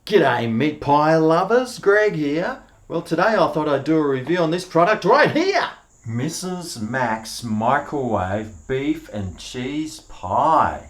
G'day meat pie lovers, Greg here. Well, today I thought I'd do a review on this product right here. Mrs. Mac's microwave beef and cheese pie.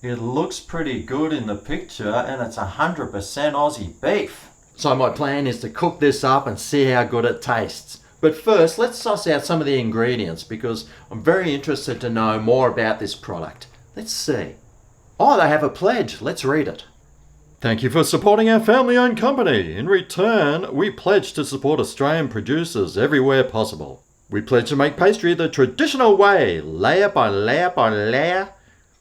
It looks pretty good in the picture and it's 100% Aussie beef. So my plan is to cook this up and see how good it tastes. But first, let's suss out some of the ingredients because I'm very interested to know more about this product. Let's see. Oh, they have a pledge. Let's read it. Thank you for supporting our family-owned company. In return, we pledge to support Australian producers everywhere possible. We pledge to make pastry the traditional way, layer by layer by layer.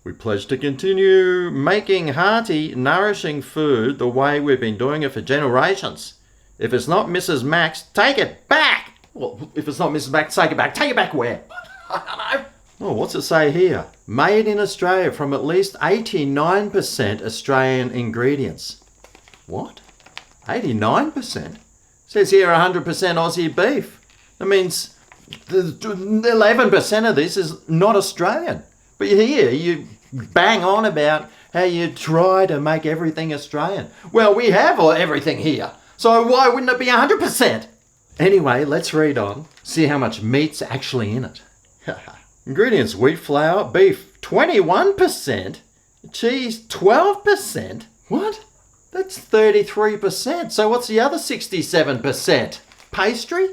We pledge to continue making hearty, nourishing food the way we've been doing it for generations. If it's not Mrs. Mac's, take it back! Well, if it's not Mrs. Mac's, take it back. Take it back where? I don't know. Oh, what's it say here? Made in Australia from at least 89% Australian ingredients. What? 89%? Says here 100% Aussie beef. That means 11% of this is not Australian. But here you bang on about how you try to make everything Australian. Well, we have everything here. So why wouldn't it be 100%? Anyway, let's read on. See how much meat's actually in it. Ingredients: wheat flour, beef 21%, cheese 12%. What? That's 33%. So what's the other 67%? Pastry?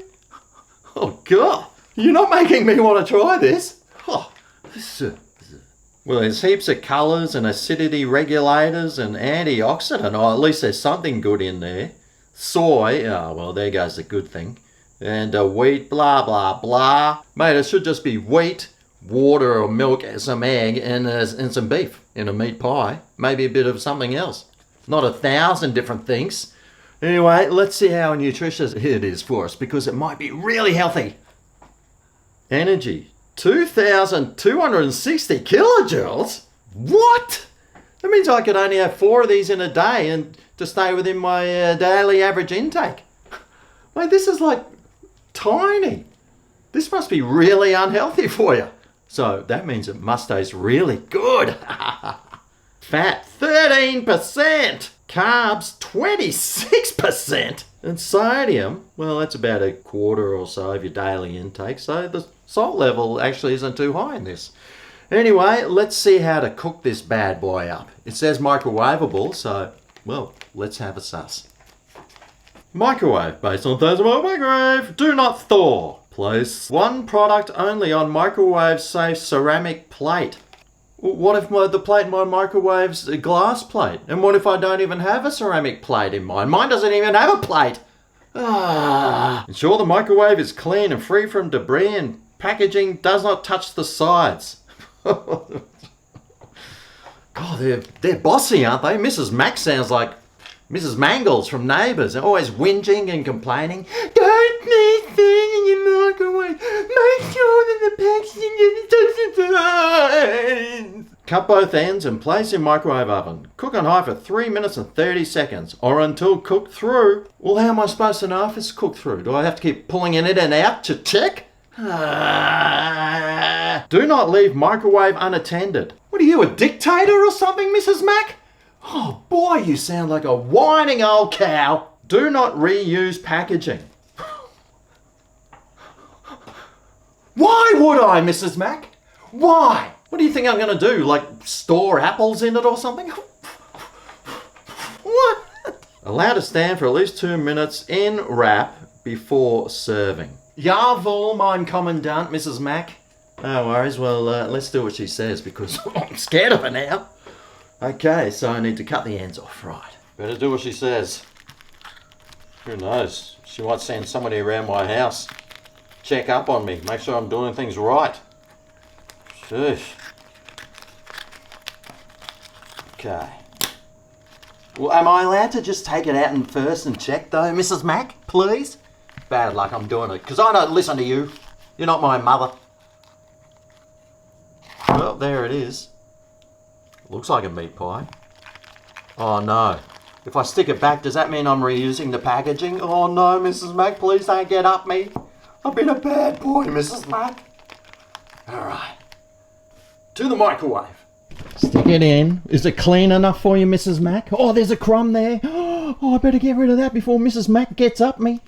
Oh God, you're not making me want to try this. Oh, well, there's heaps of colours and acidity regulators and antioxidant. Or at least there's something good in there. Soy, oh well, there goes the good thing. And wheat, blah, blah, blah. Mate, it should just be wheat, water or milk, some egg, and some beef in a meat pie. Maybe a bit of something else. Not 1,000 different things. Anyway, let's see how nutritious it is for us because it might be really healthy. Energy, 2,260 kilojoules? What? That means I could only have 4 of these in a day and to stay within my daily average intake. Mate, this is like tiny. This must be really unhealthy for you. So that means it must taste really good. Fat 13%. Carbs 26%. And sodium, well, that's about a quarter or so of your daily intake. So the salt level actually isn't too high in this. Anyway, let's see how to cook this bad boy up. It says microwavable, so, well, let's have a suss. Microwave, based on 1,000-mile microwave. Do not thaw. Place one product only on microwave-safe ceramic plate. What if the plate in my microwave's a glass plate? And what if I don't even have a ceramic plate in mine? Mine doesn't even have a plate. Ensure the microwave is clean and free from debris and packaging does not touch the sides. God, they're bossy, aren't they? Mrs. Mac sounds like Mrs. Mangles from Neighbours. They're always whinging and complaining. Don't leave food in your microwave. Make sure that the packaging doesn't touch. Cut both ends and place in microwave oven. Cook on high for 3 minutes and 30 seconds or until cooked through. Well, how am I supposed to know if it's cooked through? Do I have to keep pulling it in and out to check? Do not leave microwave unattended. What are you, a dictator or something, Mrs. Mac? Oh boy, you sound like a whining old cow. Do not reuse packaging. Why would I, Mrs. Mac? Why? What do you think I'm going to do? Like store apples in it or something? What? Allow to stand for at least 2 minutes in wrap before serving. Jawohl, mein Kommandant, Mrs. Mac. No worries, well, let's do what she says because I'm scared of her now. Okay, so I need to cut the ends off, right. Better do what she says. Who knows? She might send somebody around my house. Check up on me, make sure I'm doing things right. Sheesh. Okay. Well, am I allowed to just take it out and first and check though, Mrs. Mac, please? Bad luck, I'm doing it, because I don't listen to you. You're not my mother. Well, there it is. Looks like a meat pie. Oh no. If I stick it back, does that mean I'm reusing the packaging? Oh no, Mrs. Mac, please don't get up me. I've been a bad boy, Mrs. Mac. Alright. To the microwave. Stick it in. Is it clean enough for you, Mrs. Mac? Oh, there's a crumb there. Oh, I better get rid of that before Mrs. Mac gets up me.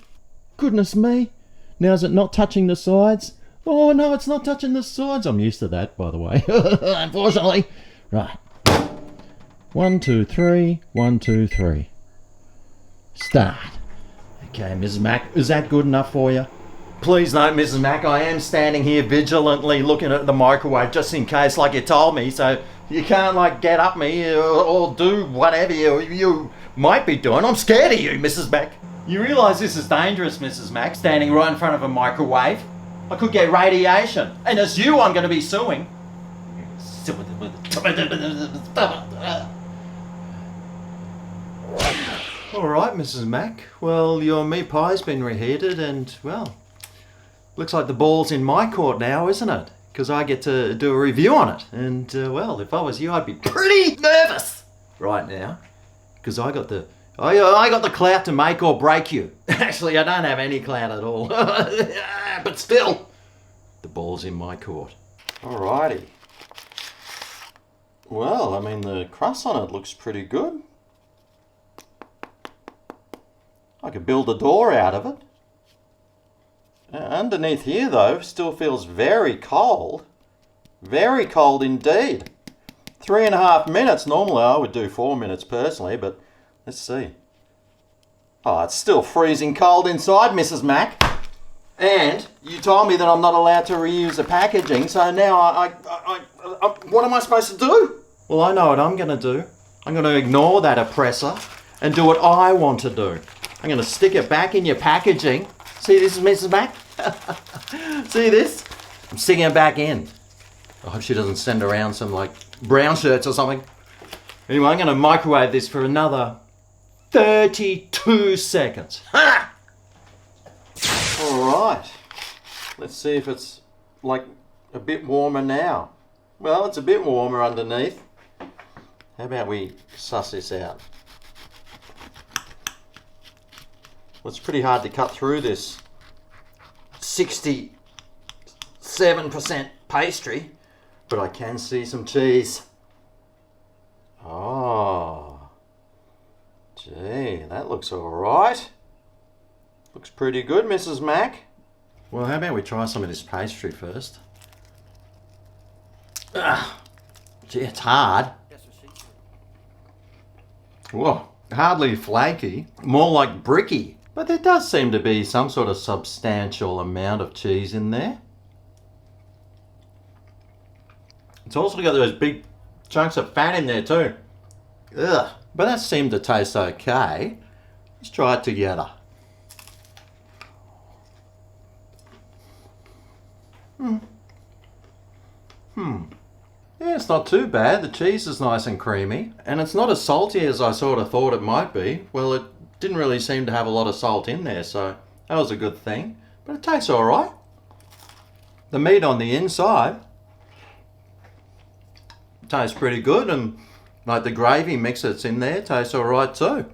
Goodness me. Now is it not touching the sides? Oh no, it's not touching the sides. I'm used to that, by the way. Unfortunately. Right. 1, 2, 3. 1, 2, 3. Start. Okay, Mrs. Mac, is that good enough for you? Please note, Mrs. Mac, I am standing here vigilantly looking at the microwave just in case, like you told me, so you can't, like, get up me or do whatever you might be doing. I'm scared of you, Mrs. Mac. You realise this is dangerous, Mrs. Mac, standing right in front of a microwave? I could get radiation, and it's you I'm going to be suing. Alright, Mrs. Mac. Well, your meat pie's been reheated and, well, looks like the ball's in my court now, isn't it? Because I get to do a review on it. And, well, if I was you, I'd be pretty nervous right now. Because I got the clout to make or break you. Actually, I don't have any clout at all. But still, the ball's in my court. Alrighty. Well, I mean, the crust on it looks pretty good. I could build a door out of it. Underneath here, though, still feels very cold. Very cold indeed. 3.5 minutes. Normally I would do 4 minutes personally, but let's see. Oh, it's still freezing cold inside, Mrs. Mac. And you told me that I'm not allowed to reuse the packaging, so now I what am I supposed to do? Well, I know what I'm going to do. I'm going to ignore that oppressor and do what I want to do. I'm going to stick it back in your packaging. See this, Mrs. Mac? See this? I'm sticking it back in. I hope she doesn't send around some, like, brown shirts or something. Anyway, I'm going to microwave this for another 32 seconds. Ha! Alright. Let's see if it's, like, a bit warmer now. Well, it's a bit warmer underneath. How about we suss this out? Well, it's pretty hard to cut through this 67% pastry, but I can see some cheese. Oh, gee, that looks alright. Looks pretty good, Mrs. Mac. Well, how about we try some of this pastry first? Gee, it's hard. Whoa, hardly flaky, more like bricky. But there does seem to be some sort of substantial amount of cheese in there. It's also got those big chunks of fat in there too. Ugh. But that seemed to taste okay. Let's try it together. Yeah, it's not too bad. The cheese is nice and creamy. And it's not as salty as I sort of thought it might be. Well, it didn't really seem to have a lot of salt in there, so that was a good thing. But it tastes alright. The meat on the inside tastes pretty good, and like the gravy mix that's in there tastes alright too.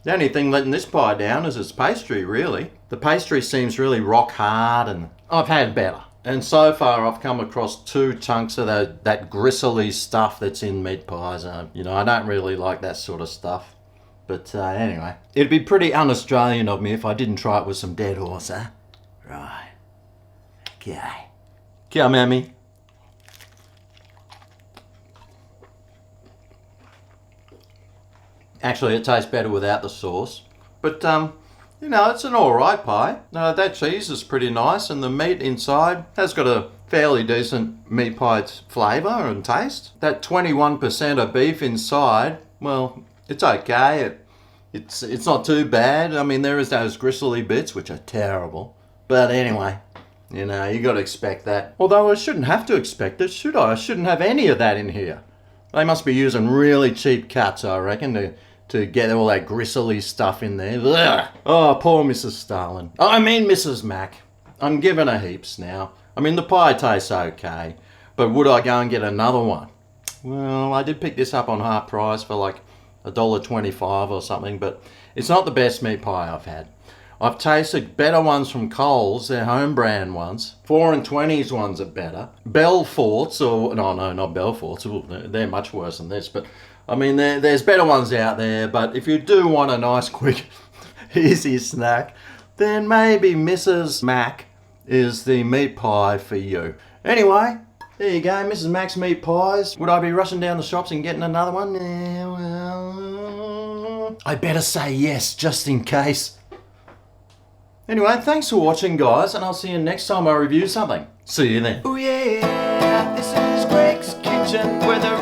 The only thing letting this pie down is its pastry, really. The pastry seems really rock hard, and I've had better. And so far I've come across 2 chunks of that gristly stuff that's in meat pies. You know, I don't really like that sort of stuff. But anyway, it'd be pretty un-Australian of me if I didn't try it with some dead horse, huh? Right. Okay. Come at me. Actually, it tastes better without the sauce. But, you know, it's an alright pie. That cheese is pretty nice, and the meat inside has got a fairly decent meat pie flavour and taste. That 21% of beef inside, well, it's okay. It's not too bad. I mean, there is those gristly bits, which are terrible. But anyway, you know, you got to expect that. Although I shouldn't have to expect it, should I? I shouldn't have any of that in here. They must be using really cheap cuts, I reckon, to get all that gristly stuff in there. Ugh. Oh, poor Mrs. Stalin. I mean, Mrs. Mac. I'm giving her heaps now. I mean, the pie tastes okay, but would I go and get another one? Well, I did pick this up on half price for like $1.25 or something, but it's not the best meat pie I've had. I've tasted better ones from Coles, their home brand ones. 4 and 20s ones are better. Belfort's, or no, not Belfort's, they're much worse than this, but I mean, there's better ones out there, but if you do want a nice, quick, easy snack, then maybe Mrs. Mac is the meat pie for you. Anyway, there you go, Mrs. Mac's meat pies. Would I be rushing down the shops and getting another one? Well, I better say yes, just in case. Anyway, thanks for watching, guys, and I'll see you next time I review something. See you then. Oh yeah, this is Greg's Kitchen, where the